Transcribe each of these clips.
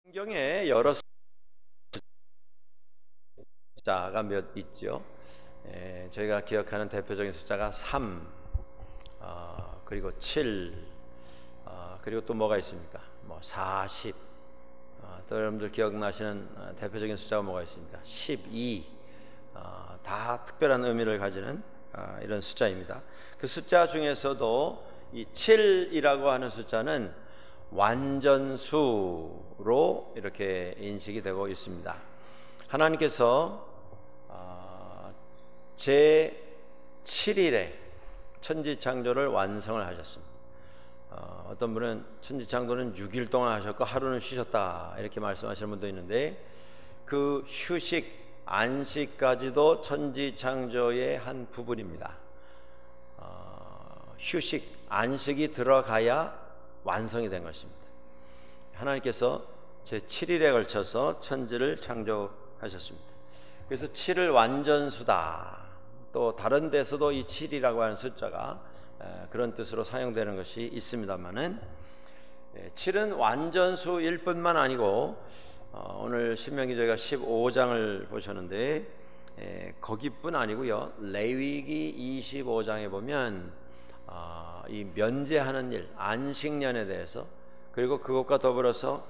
성경에 여러 숫자가 몇 있죠. 저희가 기억하는 대표적인 숫자가 3, 그리고 7, 그리고 또 뭐가 있습니까? 40, 또 여러분들 기억나시는 대표적인 숫자가 뭐가 있습니까? 12, 다 특별한 의미를 가지는 이런 숫자입니다. 그 숫자 중에서도 이 7이라고 하는 숫자는 완전수로 이렇게 인식이 되고 있습니다. 하나님께서 제7일에 천지창조를 완성을 하셨습니다. 어떤 분은 천지창조는 6일 동안 하셨고 하루는 쉬셨다 이렇게 말씀하시는 분도 있는데, 그 휴식, 안식까지도 천지창조의 한 부분입니다. 휴식, 안식이 들어가야 완성이 된 것입니다. 하나님께서 제7일에 걸쳐서 천지를 창조하셨습니다. 그래서 7을 완전수다. 또 다른 데서도 이 7이라고 하는 숫자가 그런 뜻으로 사용되는 것이 있습니다만은, 7은 완전수일 뿐만 아니고 오늘 신명기 저희가 15장을 보셨는데 거기뿐 아니고요, 레위기 25장에 보면 이 면제하는 일, 안식년에 대해서, 그리고 그것과 더불어서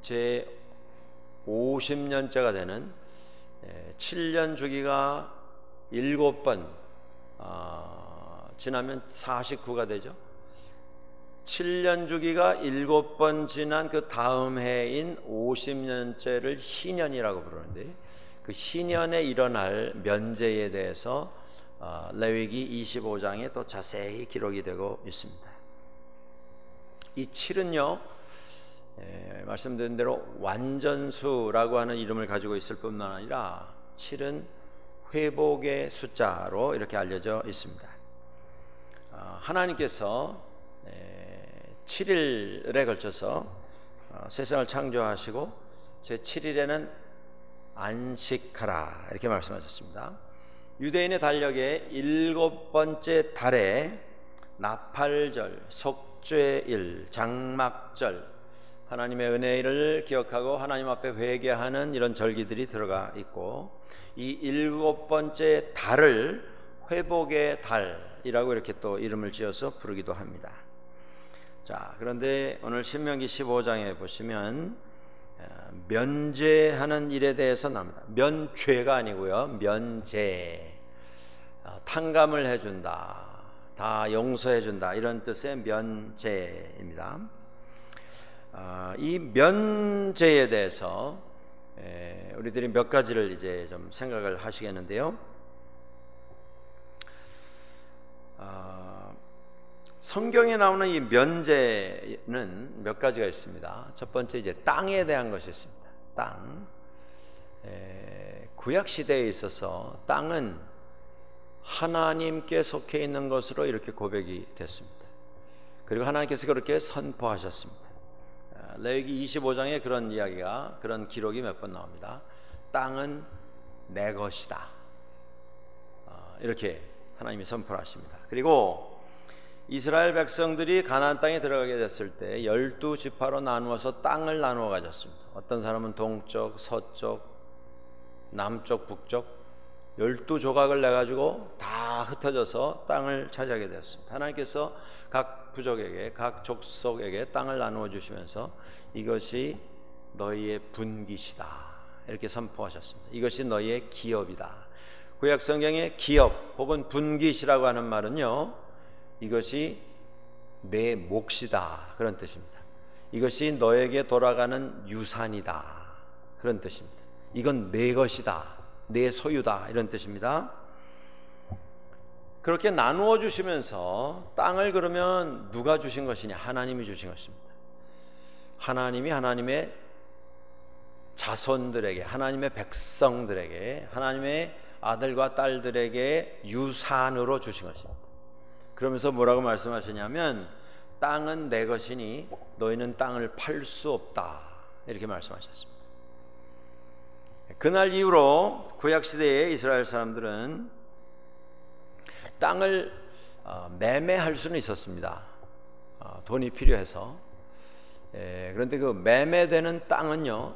제 50년째가 되는 7년 주기가 7번 지나면 49가 되죠. 7년 주기가 7번 지난 그 다음 해인 50년째를 희년이라고 부르는데, 그 희년에 일어날 면제에 대해서 레위기 25장에 또 자세히 기록이 되고 있습니다. 이 7은요, 말씀드린 대로 완전수라고 하는 이름을 가지고 있을 뿐만 아니라 7은 회복의 숫자로 이렇게 알려져 있습니다. 하나님께서 7일에 걸쳐서 세상을 창조하시고 제7일에는 안식하라 이렇게 말씀하셨습니다. 유대인의 달력의 7번째 달에 나팔절, 속죄일, 장막절, 하나님의 은혜를 기억하고 하나님 앞에 회개하는 이런 절기들이 들어가 있고, 이 7번째 달을 회복의 달이라고 이렇게 또 이름을 지어서 부르기도 합니다. 자, 그런데 오늘 신명기 15장에 보시면 면제하는 일에 대해서 나옵니다. 면죄가 아니고요, 면제. 탕감을 해준다, 다 용서해준다, 이런 뜻의 면제입니다. 이 면제에 대해서 우리들이 몇 가지를 이제 좀 생각을 하시겠는데요. 성경에 나오는 이 면제는 몇 가지가 있습니다. 첫 번째, 이제 땅에 대한 것이 있습니다. 땅. 구약 시대에 있어서 땅은 하나님께 속해 있는 것으로 이렇게 고백이 됐습니다. 그리고 하나님께서 그렇게 선포하셨습니다. 레위기 25장에 그런 이야기가, 그런 기록이 몇 번 나옵니다. 땅은 내 것이다, 이렇게 하나님이 선포를 하십니다. 그리고 이스라엘 백성들이 가나안 땅에 들어가게 됐을 때 12지파로 나누어서 땅을 나누어 가졌습니다. 어떤 사람은 동쪽, 서쪽, 남쪽, 북쪽 12조각을 내가지고 다 흩어져서 땅을 차지하게 되었습니다. 하나님께서 각 부족에게, 각 족속에게 땅을 나누어 주시면서 이것이 너희의 분깃이다 이렇게 선포하셨습니다. 이것이 너희의 기업이다. 구약 성경의 기업 혹은 분깃이라고 하는 말은요, 이것이 내 몫이다 그런 뜻입니다. 이것이 너에게 돌아가는 유산이다 그런 뜻입니다. 이건 내 것이다, 내 소유다 이런 뜻입니다. 그렇게 나누어 주시면서 땅을, 그러면 누가 주신 것이냐? 하나님이 주신 것입니다. 하나님이 하나님의 자손들에게, 하나님의 백성들에게, 하나님의 아들과 딸들에게 유산으로 주신 것입니다. 그러면서 뭐라고 말씀하시냐면, 땅은 내 것이니 너희는 땅을 팔 수 없다 이렇게 말씀하셨습니다. 그날 이후로 구약시대의 이스라엘 사람들은 땅을 매매할 수는 있었습니다. 돈이 필요해서. 그런데 그 매매되는 땅은요,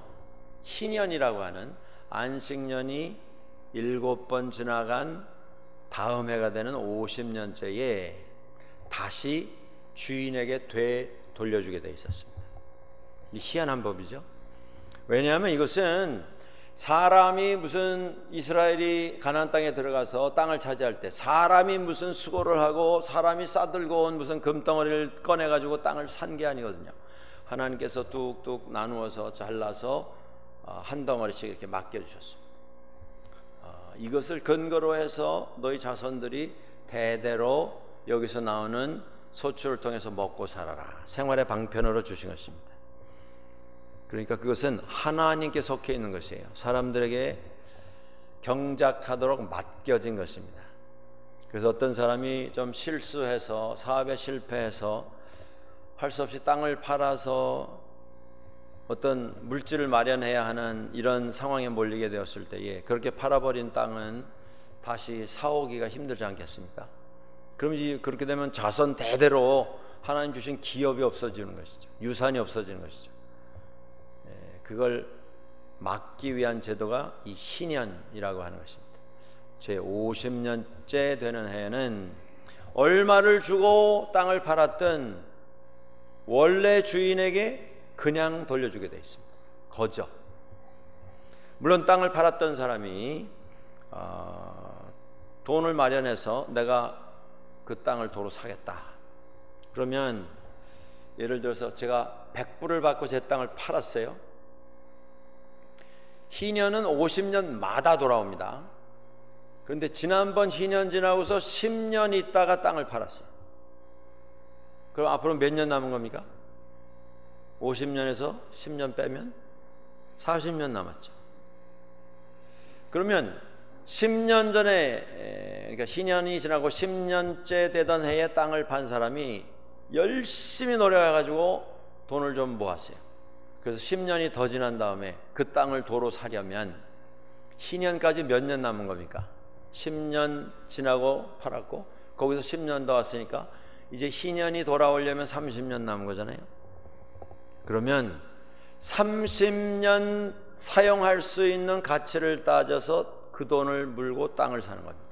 희년이라고 하는 안식년이 7번 지나간 다음 해가 되는 50년째에 다시 주인에게 되돌려주게 돼 있었습니다. 이 희한한 법이죠. 왜냐하면 이것은 사람이 무슨 이스라엘이 가나안 땅에 들어가서 땅을 차지할 때 사람이 무슨 수고를 하고 사람이 싸들고 온 무슨 금덩어리를 꺼내가지고 땅을 산 게 아니거든요. 하나님께서 뚝뚝 나누어서 잘라서 한 덩어리씩 이렇게 맡겨주셨습니다. 이것을 근거로 해서 너희 자손들이 대대로 여기서 나오는 소출을 통해서 먹고 살아라, 생활의 방편으로 주신 것입니다. 그러니까 그것은 하나님께 속해 있는 것이에요. 사람들에게 경작하도록 맡겨진 것입니다. 그래서 어떤 사람이 좀 실수해서 사업에 실패해서 할 수 없이 땅을 팔아서 어떤 물질을 마련해야 하는 이런 상황에 몰리게 되었을 때에 그렇게 팔아버린 땅은 다시 사오기가 힘들지 않겠습니까? 그럼 이제 그렇게 되면 자손 대대로 하나님 주신 기업이 없어지는 것이죠. 유산이 없어지는 것이죠. 그걸 막기 위한 제도가 이 희년이라고 하는 것입니다. 제 50년째 되는 해에는 얼마를 주고 땅을 팔았든 원래 주인에게 그냥 돌려주게 되어 있습니다. 거저. 물론 땅을 팔았던 사람이 돈을 마련해서 내가 그 땅을 도로 사겠다. 그러면 예를 들어서 제가 100불을 받고 제 땅을 팔았어요. 희년은 50년마다 돌아옵니다. 그런데 지난번 희년 지나고서 10년 있다가 땅을 팔았어요. 그럼 앞으로 몇 년 남은 겁니까? 50년에서 10년 빼면 40년 남았죠. 그러면 10년 전에, 그러니까 희년이 지나고 10년째 되던 해에 땅을 판 사람이 열심히 노력해가지고 돈을 좀 모았어요. 그래서 10년이 더 지난 다음에 그 땅을 도로 사려면 희년까지 몇 년 남은 겁니까? 10년 지나고 팔았고 거기서 10년 더 왔으니까 이제 희년이 돌아오려면 30년 남은 거잖아요. 그러면 30년 사용할 수 있는 가치를 따져서 그 돈을 물고 땅을 사는 겁니다.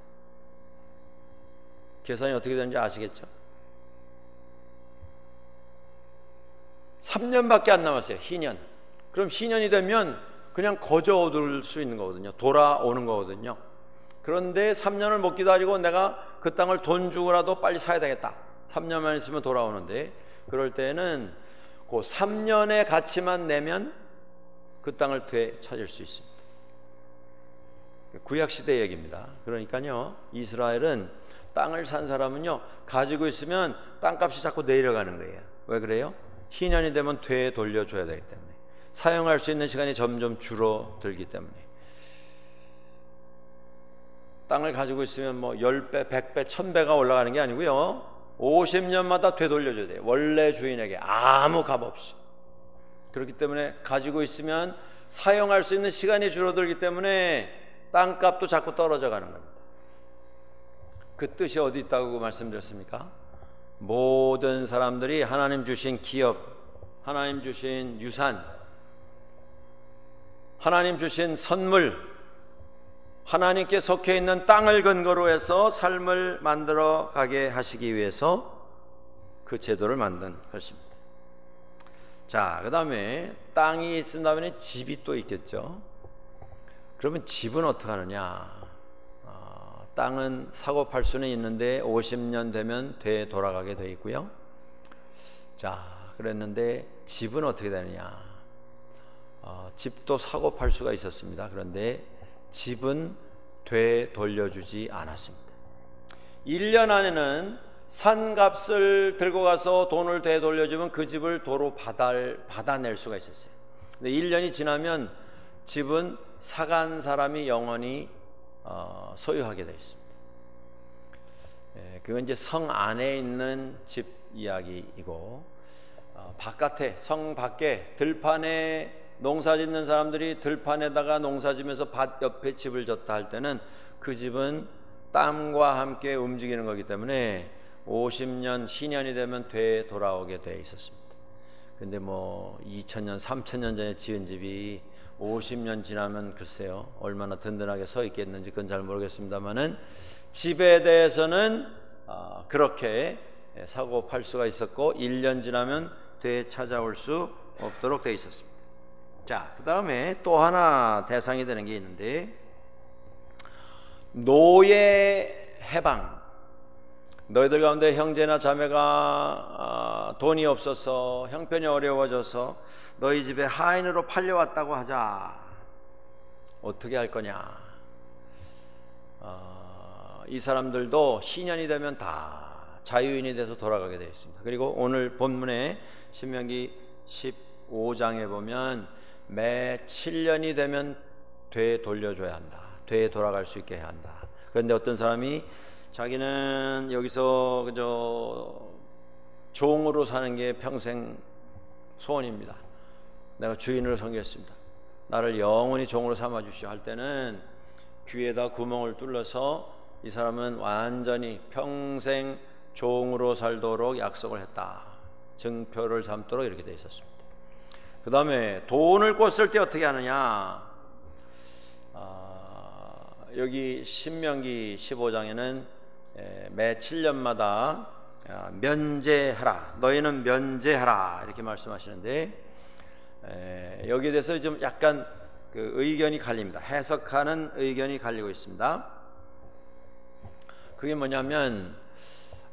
계산이 어떻게 되는지 아시겠죠? 3년밖에 안 남았어요. 희년. 그럼 희년이 되면 그냥 거저 얻을 수 있는 거거든요. 돌아오는 거거든요. 그런데 3년을 못 기다리고 내가 그 땅을 돈 주고라도 빨리 사야 되겠다. 3년만 있으면 돌아오는데 그럴 때는 그 3년의 가치만 내면 그 땅을 되찾을 수 있습니다. 구약시대 얘기입니다. 그러니까요, 이스라엘은 땅을 산 사람은요, 가지고 있으면 땅값이 자꾸 내려가는 거예요. 왜 그래요? 희년이 되면 되돌려줘야 되기 때문에, 사용할 수 있는 시간이 점점 줄어들기 때문에. 땅을 가지고 있으면 뭐 10배, 100배, 1000배가 올라가는 게 아니고요, 50년마다 되돌려줘야 돼요. 원래 주인에게 아무 값 없이. 그렇기 때문에 가지고 있으면 사용할 수 있는 시간이 줄어들기 때문에 땅값도 자꾸 떨어져 가는 겁니다. 그 뜻이 어디 있다고 말씀드렸습니까? 모든 사람들이 하나님 주신 기업, 하나님 주신 유산, 하나님 주신 선물, 하나님께 속해 있는 땅을 근거로 해서 삶을 만들어 가게 하시기 위해서 그 제도를 만든 것입니다. 자, 그 다음에 땅이 있은 다음에 집이 또 있겠죠. 그러면 집은 어떻게 하느냐? 땅은 사고 팔 수는 있는데 50년 되면 되돌아가게 돼 있고요. 자, 그랬는데 집은 어떻게 되느냐? 집도 사고 팔 수가 있었습니다. 그런데 집은 되돌려주지 않았습니다. 1년 안에는 산값을 들고 가서 돈을 되돌려주면 그 집을 도로 받아낼 수가 있었어요. 근데 1년이 지나면 집은 사간 사람이 영원히 소유하게 되어 있습니다. 그건 이제 성 안에 있는 집 이야기이고, 바깥에, 성 밖에 들판에 농사 짓는 사람들이 들판에다가 농사 지면서 밭 옆에 집을 졌다 할 때는 그 집은 땀과 함께 움직이는 거기 때문에 50년, 신년이 되면 되돌아오게 되어 있었습니다. 근데 뭐 2000년, 3000년 전에 지은 집이 50년 지나면 글쎄요 얼마나 든든하게 서 있겠는지 그건 잘 모르겠습니다만은 집에 대해서는 그렇게 사고 팔 수가 있었고 1년 지나면 되찾아올 수 없도록 되어 있었습니다. 자, 그 다음에 또 하나 대상이 되는 게 있는데 노예 해방. 너희들 가운데 형제나 자매가 돈이 없어서 형편이 어려워져서 너희 집에 하인으로 팔려왔다고 하자. 어떻게 할 거냐? 이 사람들도 신년이 되면 다 자유인이 돼서 돌아가게 되어 있습니다. 그리고 오늘 본문에 신명기 15장에 보면 매 7년이 되면 되돌려줘야 한다. 되돌아갈 수 있게 해야 한다. 그런데 어떤 사람이 자기는 여기서 그저 종으로 사는 게 평생 소원입니다. 내가 주인으로 섬기겠습니다. 나를 영원히 종으로 삼아주시오 할 때는 귀에다 구멍을 뚫려서 이 사람은 완전히 평생 종으로 살도록 약속을 했다. 증표를 삼도록 이렇게 되어 있었습니다. 그 다음에 돈을 꿨을 때 어떻게 하느냐? 여기 신명기 15장에는 매 7년마다 면제하라. 너희는 면제하라. 이렇게 말씀하시는데 여기에 대해서 좀 약간 그 의견이 갈립니다. 해석하는 의견이 갈리고 있습니다. 그게 뭐냐면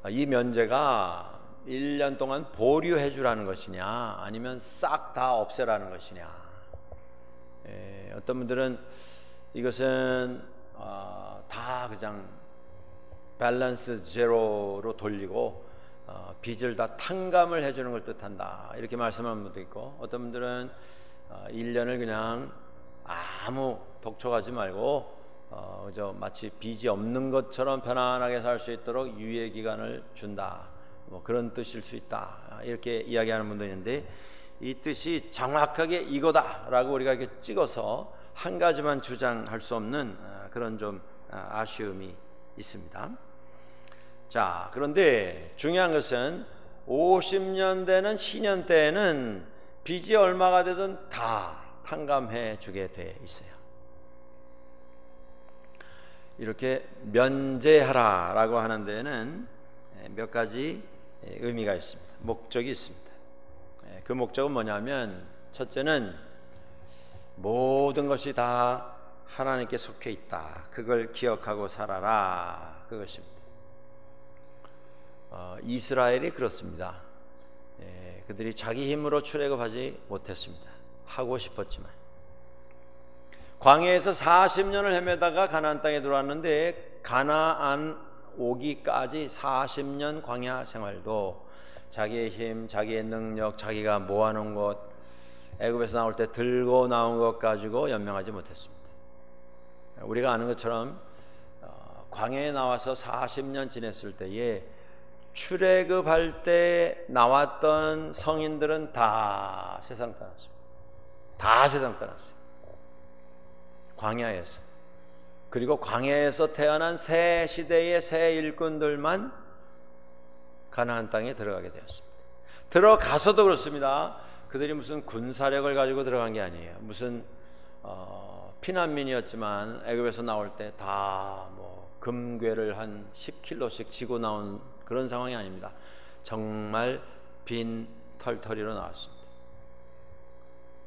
이 면제가 1년 동안 보류해 주라는 것이냐 아니면 싹 다 없애라는 것이냐. 어떤 분들은 이것은 다 그냥 밸런스 제로로 돌리고 빚을 다 탕감을 해주는 걸 뜻한다 이렇게 말씀하는 분도 있고, 어떤 분들은 1년을 그냥 아무 독촉하지 말고 그저 마치 빚이 없는 것처럼 편안하게 살 수 있도록 유예 기간을 준다, 뭐 그런 뜻일 수 있다 이렇게 이야기하는 분도 있는데, 이 뜻이 정확하게 이거다라고 우리가 이렇게 찍어서 한 가지만 주장할 수 없는 그런 좀 아쉬움이 있습니다. 자, 그런데 중요한 것은 50년 되는 신년 때에는 빚이 얼마가 되든 다 탕감해 주게 돼 있어요. 이렇게 면제하라 라고 하는 데에는 몇 가지 의미가 있습니다. 목적이 있습니다. 그 목적은 뭐냐면, 첫째는 모든 것이 다 하나님께 속해 있다. 그걸 기억하고 살아라. 그것입니다. 이스라엘이 그렇습니다. 그들이 자기 힘으로 출애굽하지 못했습니다. 하고 싶었지만 광야에서 40년을 헤매다가 가나안 땅에 들어왔는데, 가나안 오기까지 40년 광야 생활도 자기의 힘, 자기의 능력, 자기가 모아놓은 것, 애굽에서 나올 때 들고 나온 것 가지고 연명하지 못했습니다. 우리가 아는 것처럼 광야에 나와서 40년 지냈을 때에 출애굽할 때 나왔던 성인들은 다 세상 떠났습니다. 다 세상 떠났어요. 광야에서. 그리고 광야에서 태어난 새 시대의 새 일꾼들만 가나안 땅에 들어가게 되었습니다. 들어가서도 그렇습니다. 그들이 무슨 군사력을 가지고 들어간 게 아니에요. 무슨 피난민이었지만 애굽에서 나올 때 다 뭐 금괴를 한 10kg씩 지고 나온 그런 상황이 아닙니다. 정말 빈 털터리로 나왔습니다.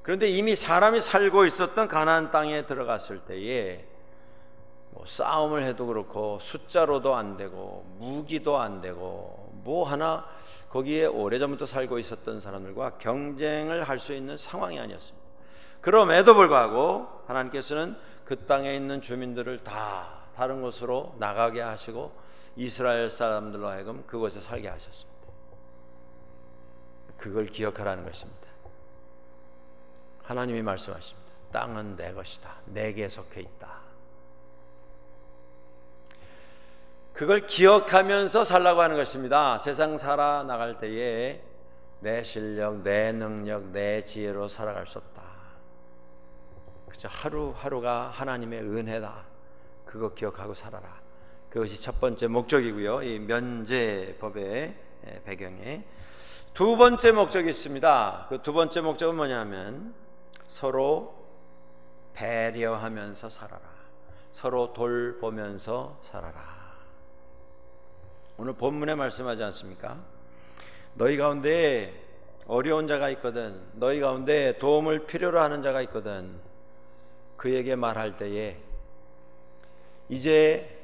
그런데 이미 사람이 살고 있었던 가나안 땅에 들어갔을 때에 뭐 싸움을 해도 그렇고 숫자로도 안 되고 무기도 안 되고 뭐 하나 거기에 오래전부터 살고 있었던 사람들과 경쟁을 할 수 있는 상황이 아니었습니다. 그럼에도 불구하고 하나님께서는 그 땅에 있는 주민들을 다 다른 곳으로 나가게 하시고 이스라엘 사람들로 하여금 그곳에 살게 하셨습니다. 그걸 기억하라는 것입니다. 하나님이 말씀하십니다. 땅은 내 것이다. 내게 속해 있다. 그걸 기억하면서 살라고 하는 것입니다. 세상 살아나갈 때에 내 실력, 내 능력, 내 지혜로 살아갈 수 없다. 그저 하루하루가 하나님의 은혜다. 그거 기억하고 살아라. 그것이 첫 번째 목적이고요. 이 면제법의 배경에. 두 번째 목적이 있습니다. 그 두 번째 목적은 뭐냐면 서로 배려하면서 살아라. 서로 돌보면서 살아라. 오늘 본문에 말씀하지 않습니까? 너희 가운데 어려운 자가 있거든, 너희 가운데 도움을 필요로 하는 자가 있거든, 그에게 말할 때에 이제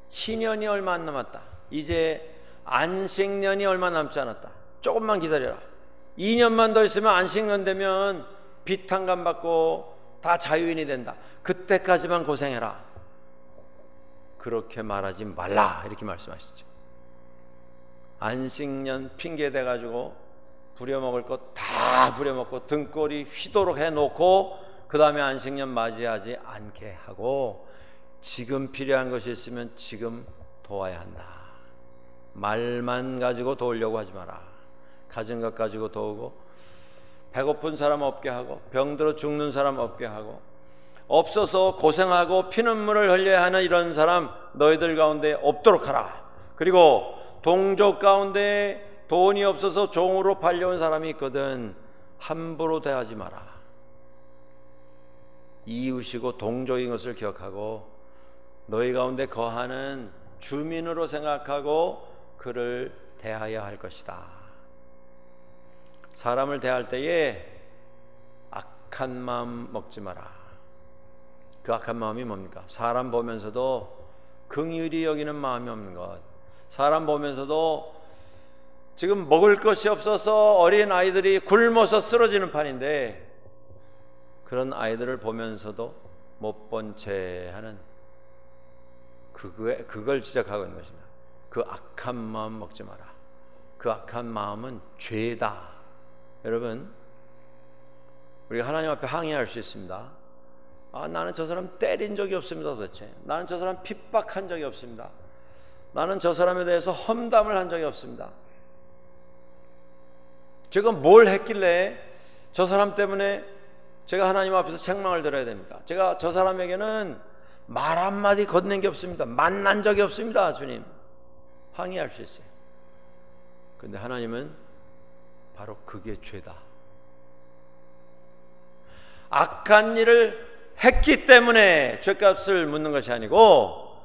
희년이 얼마 안 남았다, 이제 안식년이 얼마 남지 않았다, 조금만 기다려라, 2년만 더 있으면 안식년 되면 비탄감 받고 다 자유인이 된다, 그때까지만 고생해라, 그렇게 말하지 말라, 이렇게 말씀하시죠. 안식년 핑계 대가지고 부려먹을 것 다 부려먹고 등골이 휘도록 해놓고 그 다음에 안식년 맞이하지 않게 하고, 지금 필요한 것이 있으면 지금 도와야 한다. 말만 가지고 도우려고 하지 마라. 가진 것 가지고 도우고, 배고픈 사람 없게 하고, 병들어 죽는 사람 없게 하고, 없어서 고생하고 피눈물을 흘려야 하는 이런 사람 너희들 가운데 없도록 하라. 그리고 동족 가운데 돈이 없어서 종으로 팔려온 사람이 있거든, 함부로 대하지 마라. 이웃이고 동족인 것을 기억하고 너희 가운데 거하는 주민으로 생각하고 그를 대하여야 할 것이다. 사람을 대할 때에 악한 마음 먹지 마라. 그 악한 마음이 뭡니까? 사람 보면서도 긍휼히 여기는 마음이 없는 것, 사람 보면서도 지금 먹을 것이 없어서 어린 아이들이 굶어서 쓰러지는 판인데 그런 아이들을 보면서도 못 본 채 하는 그걸 지적하고 있는 것입니다. 그 악한 마음 먹지 마라. 그 악한 마음은 죄다. 여러분, 우리가 하나님 앞에 항의할 수 있습니다. 나는 저 사람 때린 적이 없습니다. 도대체 나는 저 사람 핍박한 적이 없습니다. 나는 저 사람에 대해서 험담을 한 적이 없습니다. 제가 뭘 했길래 저 사람 때문에 제가 하나님 앞에서 책망을 들어야 됩니까? 제가 저 사람에게는 말 한마디 건넨 게 없습니다. 만난 적이 없습니다. 주님, 항의할 수 있어요. 그런데 하나님은 바로 그게 죄다. 악한 일을 했기 때문에 죄값을 묻는 것이 아니고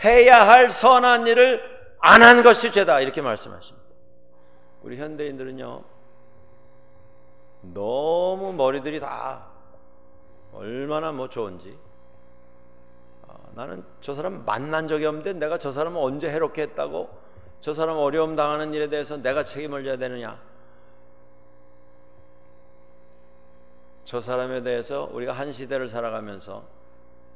해야 할 선한 일을 안 한 것이 죄다, 이렇게 말씀하십니다. 우리 현대인들은요, 너무 머리들이 다 얼마나 좋은지, 나는 저 사람 만난 적이 없는데 내가 저 사람을 언제 해롭게 했다고 저 사람 어려움 당하는 일에 대해서 내가 책임을 져야 되느냐, 저 사람에 대해서 우리가 한 시대를 살아가면서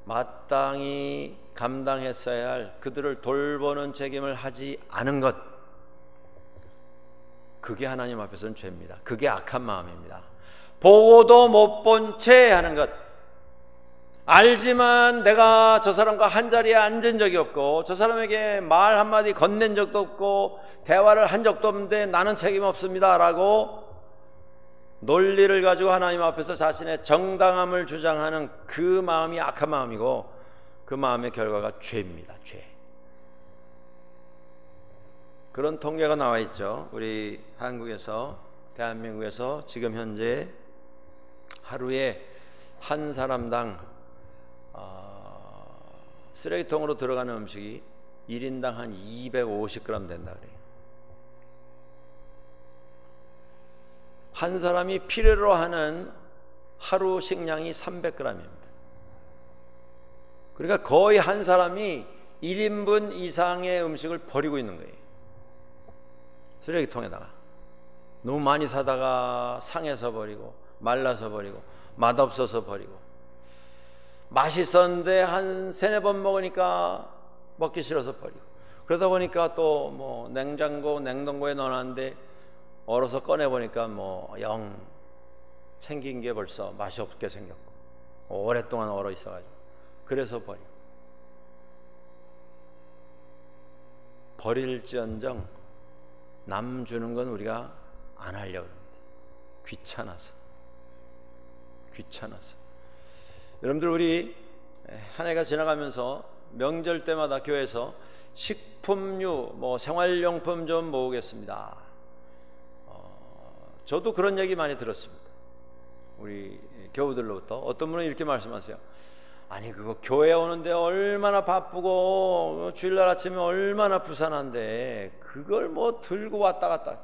마땅히 감당했어야 할 그들을 돌보는 책임을 하지 않은 것, 그게 하나님 앞에서는 죄입니다. 그게 악한 마음입니다. 보고도 못 본 채 하는 것, 알지만 내가 저 사람과 한 자리에 앉은 적이 없고 저 사람에게 말 한마디 건넨 적도 없고 대화를 한 적도 없는데 나는 책임 없습니다 라고 논리를 가지고 하나님 앞에서 자신의 정당함을 주장하는 그 마음이 악한 마음이고, 그 마음의 결과가 죄입니다. 죄. 그런 통계가 나와 있죠. 우리 한국에서, 대한민국에서 지금 현재 하루에 한 사람당 쓰레기통으로 들어가는 음식이 1인당 한 250g 된다 그래요. 한 사람이 필요로 하는 하루 식량이 300g입니다. 그러니까 거의 한 사람이 1인분 이상의 음식을 버리고 있는 거예요. 쓰레기통에다가. 너무 많이 사다가 상해서 버리고, 말라서 버리고, 맛없어서 버리고, 맛있었는데 한 3-4번 먹으니까 먹기 싫어서 버리고, 그러다 보니까 또 냉장고, 냉동고에 넣어놨는데 얼어서 꺼내보니까 영 생긴 게 벌써 맛이 없게 생겼고 오랫동안 얼어 있어가지고, 그래서 버리고. 버릴지언정 남 주는 건 우리가 안 하려고 합니다. 귀찮아서. 여러분들, 우리 한 해가 지나가면서 명절 때마다 교회에서 식품류, 생활용품 좀 모으겠습니다. 저도 그런 얘기 많이 들었습니다. 우리 교우들로부터 어떤 분은 이렇게 말씀하세요. 아니 그거 교회 오는데 얼마나 바쁘고 주일날 아침에 얼마나 부산한데 그걸 뭐 들고 왔다 갔다,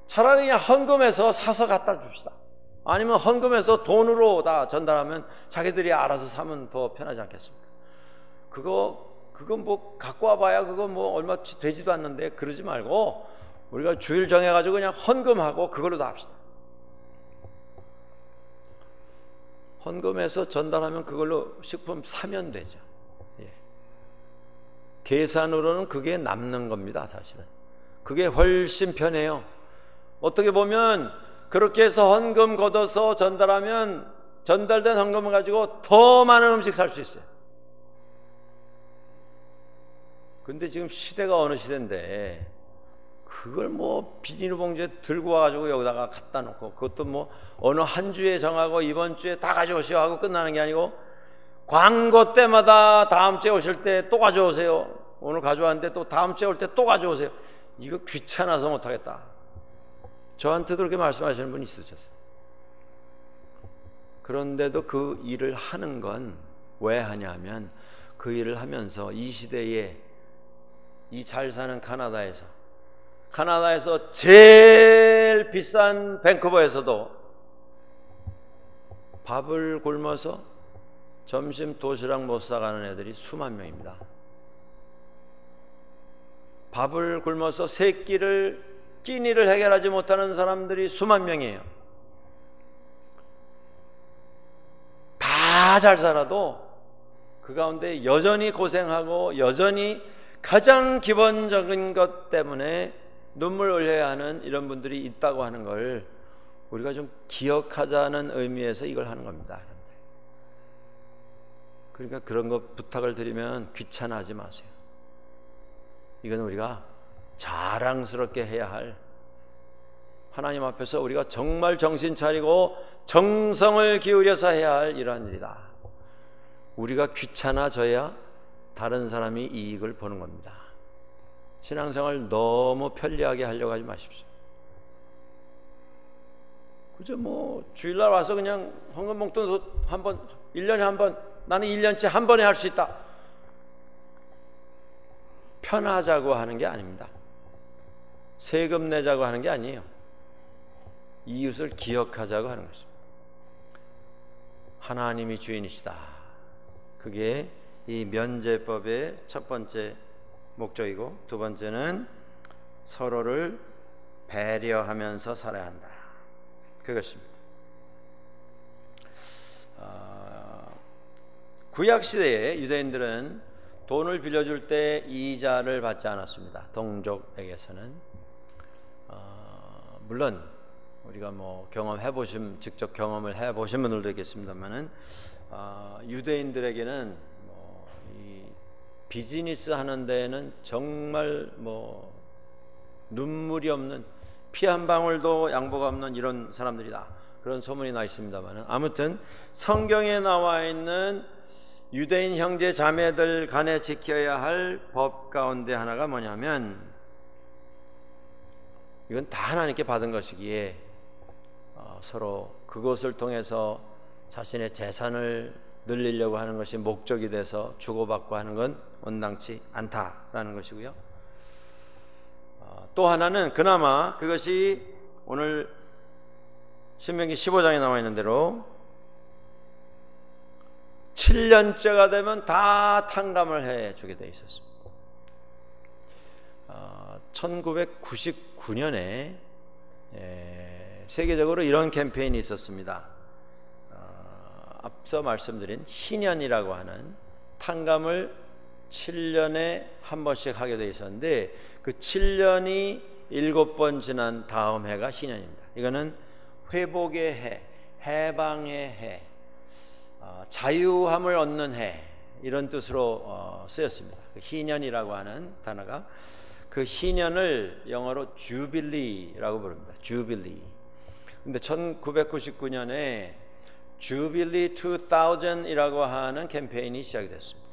차라리 그냥 헌금해서 사서 갖다 줍시다. 아니면 헌금해서 돈으로 다 전달하면 자기들이 알아서 사면 더 편하지 않겠습니까? 그거 뭐 갖고 와봐야 그거 뭐 얼마 되지도 않는데 그러지 말고 우리가 주일 정해가지고 그냥 헌금하고 그걸로 다 합시다. 헌금해서 전달하면 그걸로 식품 사면 되죠. 예. 계산으로는 그게 남는 겁니다. 사실은 그게 훨씬 편해요. 어떻게 보면 그렇게 해서 헌금 걷어서 전달하면 전달된 헌금을 가지고 더 많은 음식 살 수 있어요. 근데 지금 시대가 어느 시대인데 그걸 뭐 비닐봉지에 들고 와가지고 여기다가 갖다 놓고, 그것도 뭐 어느 한 주에 정하고 이번 주에 다 가져오시오 하고 끝나는 게 아니고 광고 때마다 다음 주에 오실 때 또 가져오세요. 오늘 가져왔는데 또 다음 주에 올 때 또 가져오세요. 이거 귀찮아서 못하겠다. 저한테도 그렇게 말씀하시는 분이 있으셨어요. 그런데도 그 일을 하는 건 왜 하냐면 그 일을 하면서 이 시대에 이 잘 사는 카나다에서 제일 비싼 밴쿠버에서도 밥을 굶어서 점심 도시락 못 사가는 애들이 수만 명입니다. 밥을 굶어서 세 끼니를 해결하지 못하는 사람들이 수만 명이에요. 다 잘 살아도 그 가운데 여전히 고생하고 여전히 가장 기본적인 것 때문에 눈물 흘려야 하는 이런 분들이 있다고 하는 걸 우리가 좀 기억하자는 의미에서 이걸 하는 겁니다. 그러니까 그런 거 부탁을 드리면 귀찮아하지 마세요. 이건 우리가 자랑스럽게 해야 할, 하나님 앞에서 우리가 정말 정신 차리고 정성을 기울여서 해야 할 이러한 일이다. 우리가 귀찮아져야 다른 사람이 이익을 보는 겁니다. 신앙생활 너무 편리하게 하려고 하지 마십시오. 그저 뭐 주일날 와서 그냥 헌금 봉투 한 번, 1년에 한 번, 나는 1년치 한 번에 할 수 있다. 편하자고 하는 게 아닙니다. 세금 내자고 하는 게 아니에요. 이웃을 기억하자고 하는 것입니다. 하나님이 주인이시다. 그게 이 면제법의 첫 번째 목적이고, 두 번째는 서로를 배려하면서 살아야 한다. 그것입니다. 구약시대에 유대인들은 돈을 빌려줄 때 이자를 받지 않았습니다. 동족에게서는. 물론 우리가 뭐 직접 경험을 해보신 분들도 있겠습니다만은, 유대인들에게는 이 비즈니스 하는 데에는 정말 눈물이 없는, 피 한 방울도 양보가 없는 이런 사람들이다, 그런 소문이 나 있습니다만은, 아무튼 성경에 나와 있는 유대인 형제 자매들 간에 지켜야 할 법 가운데 하나가 뭐냐면, 이건 다 하나님께 받은 것이기에 서로 그것을 통해서 자신의 재산을 늘리려고 하는 것이 목적이 돼서 주고받고 하는 건 온당치 않다라는 것이고요. 또 하나는 그나마 그것이 오늘 신명기 15장에 나와 있는 대로 7년째가 되면 다 탕감을 해주게 돼 있었습니다. 1999년에 세계적으로 이런 캠페인이 있었습니다. 앞서 말씀드린 희년이라고 하는 탕감을 7년에 한 번씩 하게 돼 있었는데, 그 7년이 7번 지난 다음 해가 희년입니다. 이거는 회복의 해, 해방의 해, 자유함을 얻는 해, 이런 뜻으로 쓰였습니다. 그 희년이라고 하는 단어가, 그 희년을 영어로 주빌리라고 부릅니다. 주빌리. 근데 1999년에 주빌리 2000이라고 하는 캠페인이 시작이 됐습니다.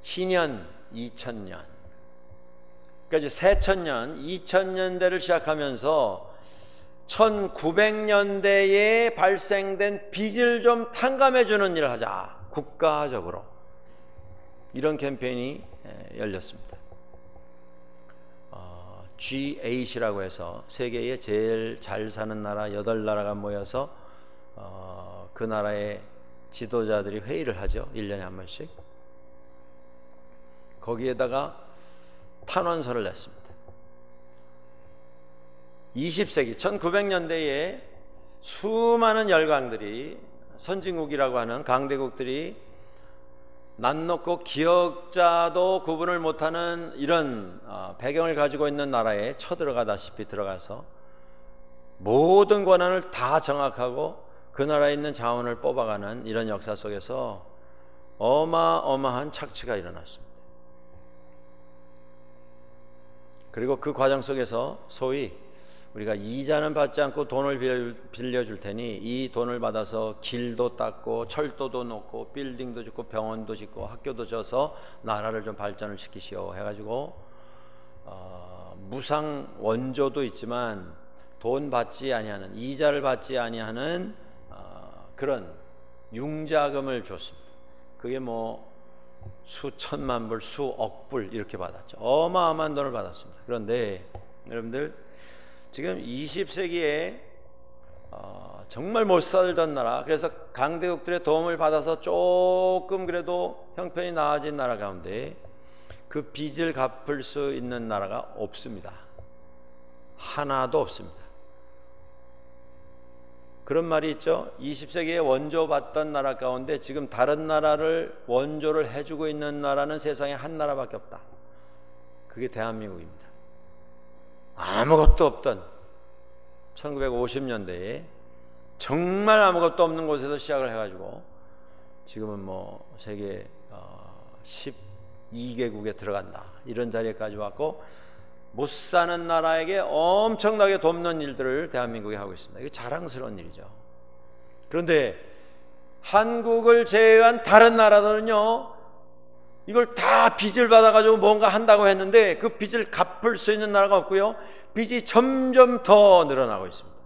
희년 2000년. 그러니까 이제 새천년, 2000년대를 시작하면서 1900년대에 발생된 빚을 좀 탕감해주는 일을 하자. 국가적으로. 이런 캠페인이 열렸습니다. G8이라고 해서 세계에 제일 잘 사는 나라 8나라가 모여서 그 나라의 지도자들이 회의를 하죠. 1년에 한 번씩. 거기에다가 탄원서를 냈습니다. 20세기 1900년대에 수많은 열강들이, 선진국이라고 하는 강대국들이 낯 높고 기억자도 구분을 못하는 이런 배경을 가지고 있는 나라에 쳐들어가다시피 들어가서 모든 권한을 다 정확하고 그 나라에 있는 자원을 뽑아가는 이런 역사 속에서 어마어마한 착취가 일어났습니다. 그리고 그 과정 속에서 소위 우리가 이자는 받지 않고 돈을 빌려줄 테니 이 돈을 받아서 길도 닦고 철도도 놓고 빌딩도 짓고 병원도 짓고 학교도 져서 나라를 좀 발전을 시키시오 해가지고 무상 원조도 있지만 돈 받지 아니하는, 이자를 받지 아니하는 그런 융자금을 줬습니다. 그게 뭐 수천만 불, 수억 불 이렇게 받았죠. 어마어마한 돈을 받았습니다. 그런데 여러분들 지금 20세기에 정말 못 살던 나라, 그래서 강대국들의 도움을 받아서 조금 그래도 형편이 나아진 나라 가운데 그 빚을 갚을 수 있는 나라가 없습니다. 하나도 없습니다. 그런 말이 있죠. 20세기에 원조 받던 나라 가운데 지금 다른 나라를 원조를 해주고 있는 나라는 세상에 한 나라밖에 없다. 그게 대한민국입니다. 아무것도 없던 1950년대에 정말 아무것도 없는 곳에서 시작을 해가지고 지금은 뭐 세계 12개국에 들어간다, 이런 자리에까지 왔고 못 사는 나라에게 엄청나게 돕는 일들을 대한민국이 하고 있습니다. 이게 자랑스러운 일이죠. 그런데 한국을 제외한 다른 나라들은요, 이걸 다 빚을 받아가지고 뭔가 한다고 했는데 그 빚을 갚을 수 있는 나라가 없고요, 빚이 점점 더 늘어나고 있습니다.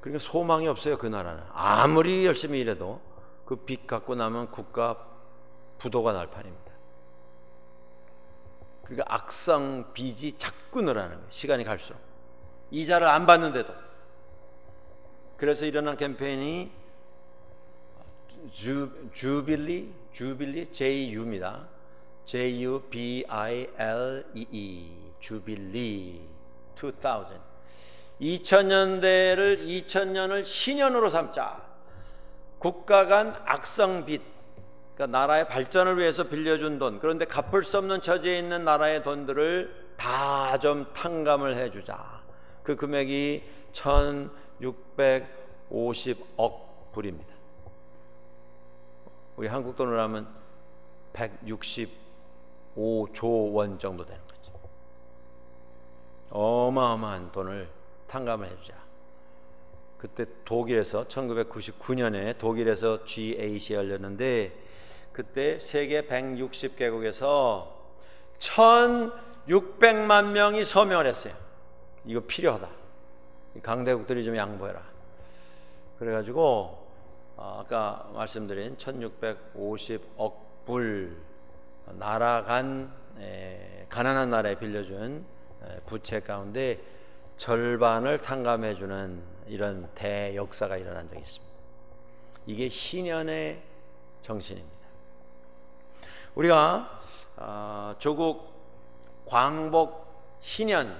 그러니까 소망이 없어요. 그 나라는 아무리 열심히 일해도 그 빚 갚고 나면 국가 부도가 날 판입니다. 그러니까 악성 빚이 자꾸 늘어나는 거예요. 시간이 갈수록 이자를 안 받는데도. 그래서 일어난 캠페인이 주빌리 JU입니다. JUBILEE 주빌리 2000년대를 2000년을 신년으로 삼자. 국가 간 악성 빚, 그러니까 나라의 발전을 위해서 빌려준 돈, 그런데 갚을 수 없는 처지에 있는 나라의 돈들을 다 좀 탕감을 해주자. 그 금액이 1650억 불입니다. 우리 한국 돈으로 하면 165조 원 정도 되는 거죠. 어마어마한 돈을 탕감을 해주자. 그때 독일에서 1999년에 독일에서 G8이 열렸는데 그때 세계 160개국에서 1600만 명이 서명을 했어요. 이거 필요하다. 강대국들이 좀 양보해라. 그래가지고 아까 말씀드린 1650억 불 나라 간 가난한 나라에 빌려준 부채 가운데 절반을 탕감해주는 이런 대역사가 일어난 적이 있습니다. 이게 희년의 정신입니다. 우리가 조국 광복 희년,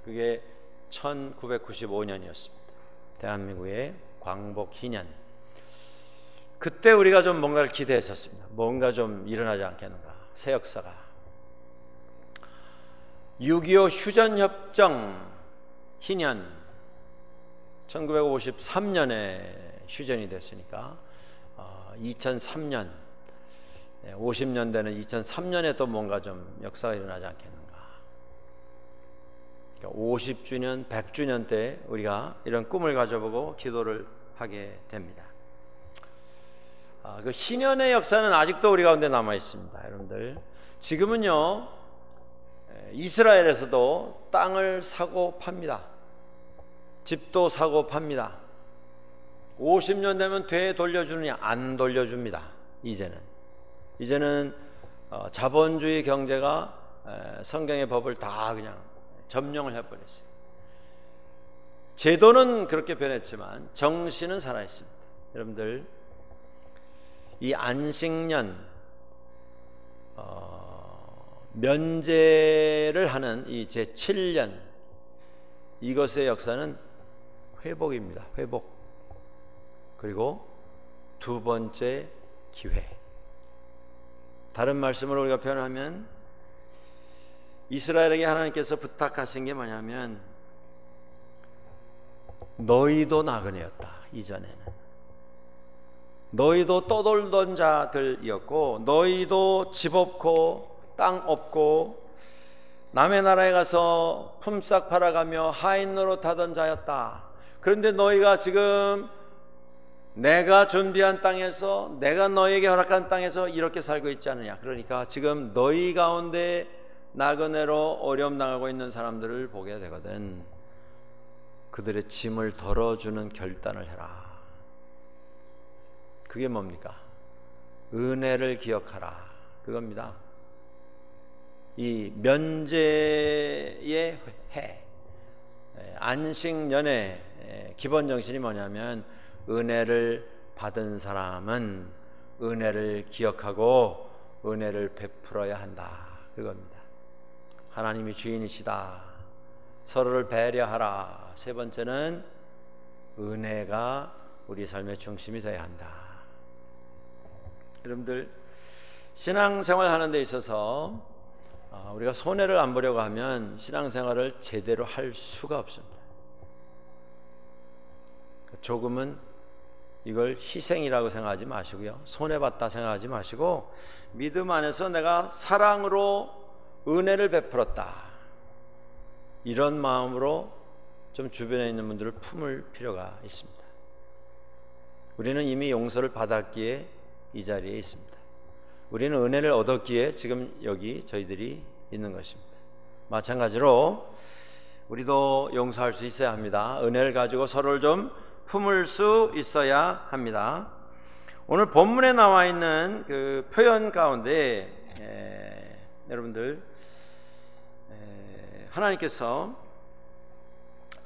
그게 1995년이었습니다. 대한민국의 광복 희년. 그때 우리가 좀 뭔가를 기대했었습니다. 뭔가 좀 일어나지 않겠는가, 새 역사가. 6.25 휴전협정 희년, 1953년에 휴전이 됐으니까 2003년, 50년대는 2003년에 또 뭔가 좀 역사가 일어나지 않겠는가. 그러니까 50주년, 100주년 때 우리가 이런 꿈을 가져보고 기도를 하게 됩니다. 그 희년의 역사는 아직도 우리 가운데 남아 있습니다. 여러분들, 지금은요 이스라엘에서도 땅을 사고 팝니다. 집도 사고 팝니다. 50년 되면 되돌려주느냐? 안 돌려줍니다. 이제는 자본주의 경제가 성경의 법을 다 그냥 점령을 해버렸어요. 제도는 그렇게 변했지만 정신은 살아있습니다. 여러분들, 이 안식년 면제를 하는 이 제7년, 이것의 역사는 회복입니다. 회복. 그리고 두 번째 기회. 다른 말씀으로 우리가 표현하면 이스라엘에게 하나님께서 부탁하신 게 뭐냐면, 너희도 나그네였다. 이전에는 너희도 떠돌던 자들이었고, 너희도 집 없고 땅 없고 남의 나라에 가서 품삯 팔아가며 하인 노릇하던 자였다. 그런데 너희가 지금 내가 준비한 땅에서, 내가 너희에게 허락한 땅에서 이렇게 살고 있지 않느냐. 그러니까 지금 너희 가운데 나그네로 어려움 당하고 있는 사람들을 보게 되거든. 그들의 짐을 덜어주는 결단을 해라. 그게 뭡니까? 은혜를 기억하라. 그겁니다. 이 면제의 해, 안식년의 기본 정신이 뭐냐면, 은혜를 받은 사람은 은혜를 기억하고 은혜를 베풀어야 한다. 그겁니다. 하나님이 주인이시다. 서로를 배려하라. 세 번째는 은혜가 우리 삶의 중심이 되어야 한다. 여러분들, 신앙생활 하는 데 있어서 우리가 손해를 안 보려고 하면 신앙생활을 제대로 할 수가 없습니다. 조금은 이걸 희생이라고 생각하지 마시고요, 손해봤다 생각하지 마시고, 믿음 안에서 내가 사랑으로 은혜를 베풀었다, 이런 마음으로 좀 주변에 있는 분들을 품을 필요가 있습니다. 우리는 이미 용서를 받았기에 이 자리에 있습니다. 우리는 은혜를 얻었기에 지금 여기 저희들이 있는 것입니다. 마찬가지로 우리도 용서할 수 있어야 합니다. 은혜를 가지고 서로를 좀 품을 수 있어야 합니다. 오늘 본문에 나와 있는 그 표현 가운데 여러분들, 하나님께서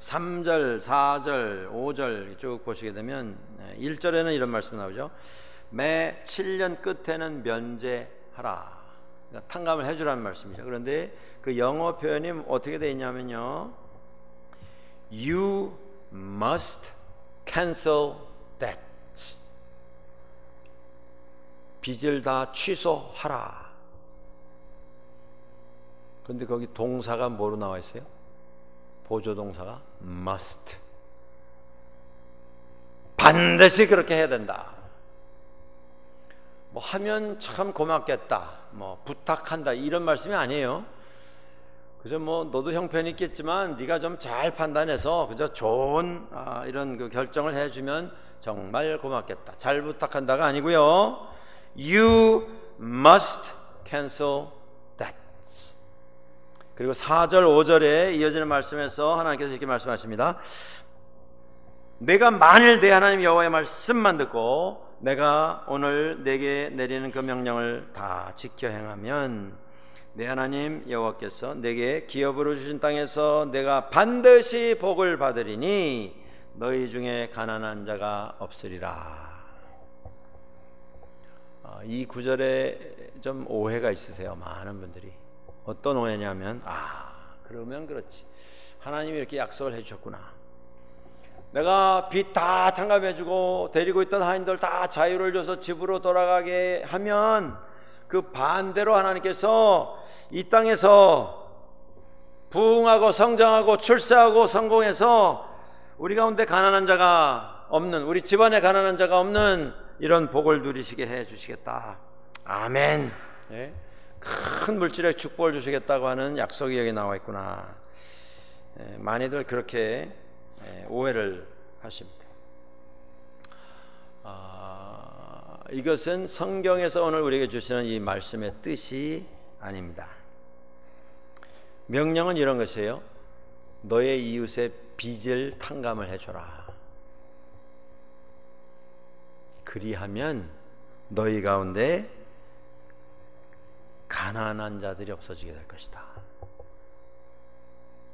3절, 4절, 5절 쭉 보시게 되면 1절에는 이런 말씀 나오죠. 매 7년 끝에는 면제하라. 그러니까 탕감을 해주라는 말씀이죠. 그런데 그 영어 표현이 어떻게 되어 있냐면요, You must cancel that. 빚을 다 취소하라. 그런데 거기 동사가 뭐로 나와 있어요? 보조 동사가 must. 반드시 그렇게 해야 된다. 뭐 하면 참 고맙겠다, 뭐 부탁한다, 이런 말씀이 아니에요. 그저 뭐 너도 형편이 있겠지만 네가 좀 잘 판단해서 그저 좋은 이런 그 결정을 해주면 정말 고맙겠다, 잘 부탁한다가 아니고요, You must cancel that. 그리고 4절 5절에 이어지는 말씀에서 하나님께서 이렇게 말씀하십니다. 내가 만일 내 하나님 여호와의 말씀만 듣고 내가 오늘 내게 내리는 그 명령을 다 지켜 행하면 내 하나님 여호와께서 내게 기업으로 주신 땅에서 내가 반드시 복을 받으리니 너희 중에 가난한 자가 없으리라. 이 구절에 좀 오해가 있으세요, 많은 분들이. 어떤 오해냐면, 그러면 그렇지, 하나님이 이렇게 약속을 해주셨구나, 내가 빚 다 탕감해주고 데리고 있던 하인들 다 자유를 줘서 집으로 돌아가게 하면 그 반대로 하나님께서 이 땅에서 부흥하고 성장하고 출세하고 성공해서 우리 가운데 가난한 자가 없는, 우리 집안에 가난한 자가 없는 이런 복을 누리시게 해주시겠다. 아멘. 네? 큰 물질의 축복을 주시겠다고 하는 약속이 여기 나와 있구나. 많이들 그렇게 오해를 하십니다. 이것은 성경에서 오늘 우리에게 주시는 이 말씀의 뜻이 아닙니다. 명령은 이런 것이에요. 너의 이웃의 빚을 탕감을 해줘라. 그리하면 너희 가운데 가난한 자들이 없어지게 될 것이다.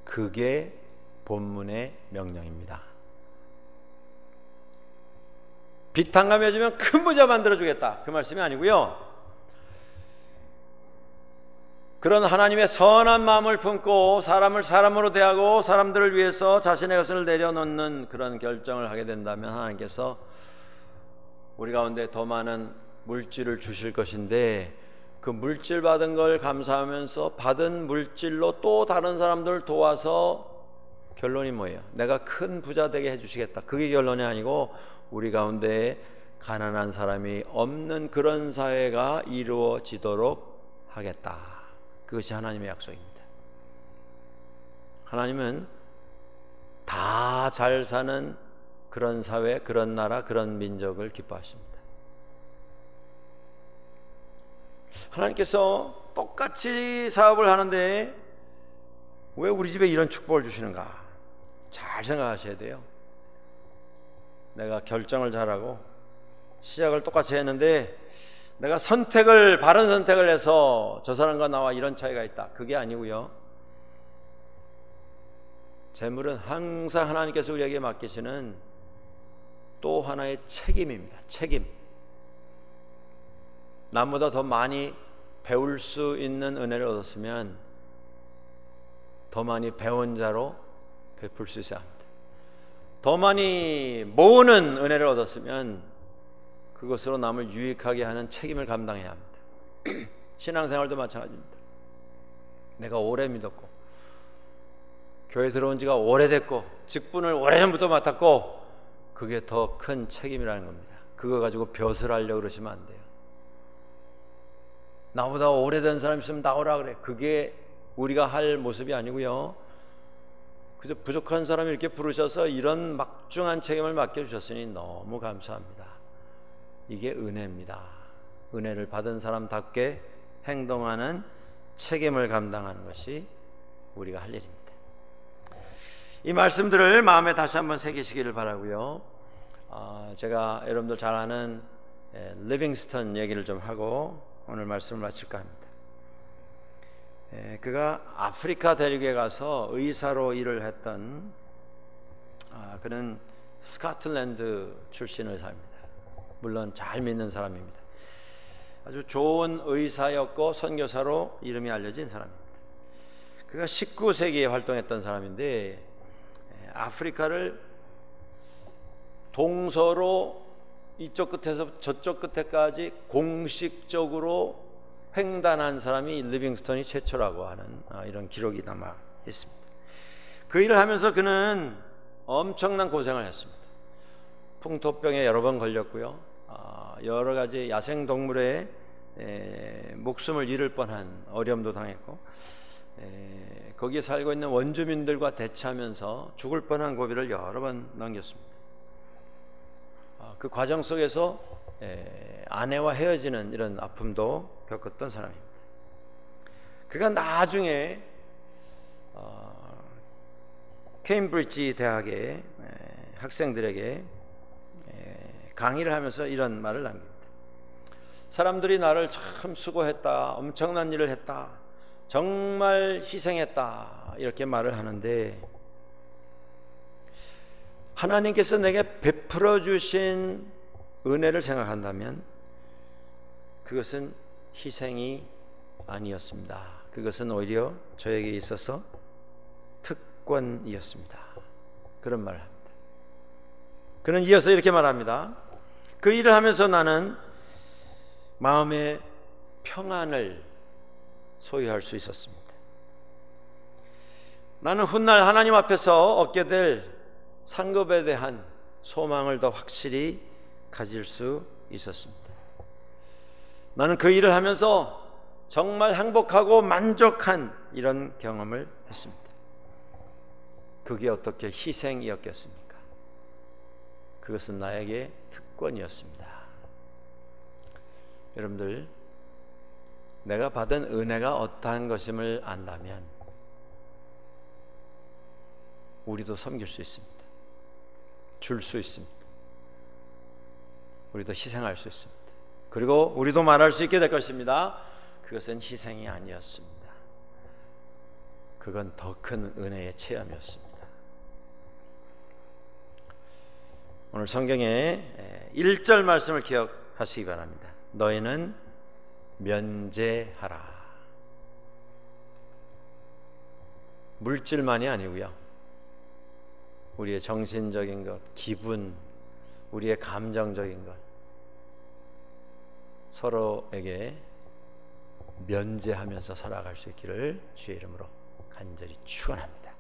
그게 본문의 명령입니다. 빚 탕감해주면 큰 부자 만들어주겠다, 그 말씀이 아니고요. 그런 하나님의 선한 마음을 품고 사람을 사람으로 대하고 사람들을 위해서 자신의 것을 내려놓는 그런 결정을 하게 된다면 하나님께서 우리 가운데 더 많은 물질을 주실 것인데, 그 물질 받은 걸 감사하면서 받은 물질로 또 다른 사람들을 도와서 결론이 뭐예요? 내가 큰 부자 되게 해주시겠다, 그게 결론이 아니고 우리 가운데 가난한 사람이 없는 그런 사회가 이루어지도록 하겠다. 그것이 하나님의 약속입니다. 하나님은 다 잘 사는 그런 사회, 그런 나라, 그런 민족을 기뻐하십니다. 하나님께서 똑같이 사업을 하는데 왜 우리 집에 이런 축복을 주시는가? 잘 생각하셔야 돼요. 내가 결정을 잘하고 시작을 똑같이 했는데 내가 바른 선택을 해서 저 사람과 나와 이런 차이가 있다, 그게 아니고요. 재물은 항상 하나님께서 우리에게 맡기시는 또 하나의 책임입니다. 책임. 남보다 더 많이 배울 수 있는 은혜를 얻었으면 더 많이 배운 자로 베풀 수 있어야 합니다. 더 많이 모으는 은혜를 얻었으면 그것으로 남을 유익하게 하는 책임을 감당해야 합니다. 신앙생활도 마찬가지입니다. 내가 오래 믿었고 교회 들어온 지가 오래됐고 직분을 오래전부터 맡았고, 그게 더 큰 책임이라는 겁니다. 그거 가지고 벼슬 하려고 그러시면 안 돼요. 나보다 오래된 사람 있으면 나오라 그래, 그게 우리가 할 모습이 아니고요. 그저 부족한 사람을 이렇게 부르셔서 이런 막중한 책임을 맡겨주셨으니 너무 감사합니다. 이게 은혜입니다. 은혜를 받은 사람답게 행동하는 책임을 감당하는 것이 우리가 할 일입니다. 이 말씀들을 마음에 다시 한번 새기시기를 바라고요. 제가 여러분들 잘 아는 리빙스턴 얘기를 좀 하고 오늘 말씀을 마칠까 합니다. 그가 아프리카 대륙에 가서 의사로 일을 했던 그는 스코틀랜드 출신 의사입니다. 물론 잘 믿는 사람입니다. 아주 좋은 의사였고 선교사로 이름이 알려진 사람입니다. 그가 19세기에 활동했던 사람인데 아프리카를 동서로 이쪽 끝에서 저쪽 끝에까지 공식적으로 횡단한 사람이 리빙스턴이 최초라고 하는 이런 기록이 남아 있습니다. 그 일을 하면서 그는 엄청난 고생을 했습니다. 풍토병에 여러 번 걸렸고요. 여러 가지 야생동물의 목숨을 잃을 뻔한 어려움도 당했고, 거기에 살고 있는 원주민들과 대치하면서 죽을 뻔한 고비를 여러 번 넘겼습니다. 그 과정 속에서 아내와 헤어지는 이런 아픔도 겪었던 사람입니다. 그가 나중에 케임브리지 대학의 학생들에게 강의를 하면서 이런 말을 남깁니다. 사람들이 나를 참 수고했다, 엄청난 일을 했다, 정말 희생했다, 이렇게 말을 하는데 하나님께서 내게 베풀어 주신 은혜를 생각한다면 그것은 희생이 아니었습니다. 그것은 오히려 저에게 있어서 특권이었습니다. 그런 말을 합니다. 그는 이어서 이렇게 말합니다. 그 일을 하면서 나는 마음의 평안을 소유할 수 있었습니다. 나는 훗날 하나님 앞에서 얻게 될 상급에 대한 소망을 더 확실히 가질 수 있었습니다. 나는 그 일을 하면서 정말 행복하고 만족한 이런 경험을 했습니다. 그게 어떻게 희생이었겠습니까? 그것은 나에게 특권이었습니다. 여러분들, 내가 받은 은혜가 어떠한 것임을 안다면 우리도 섬길 수 있습니다. 줄 수 있습니다. 우리도 희생할 수 있습니다. 그리고 우리도 말할 수 있게 될 것입니다. 그것은 희생이 아니었습니다. 그건 더 큰 은혜의 체험이었습니다. 오늘 성경의 1절 말씀을 기억하시기 바랍니다. 너희는 면제하라. 물질만이 아니고요, 우리의 정신적인 것, 기분, 우리의 감정적인 것, 서로에게 면제하면서 살아갈 수 있기를 주의 이름으로 간절히 축원합니다.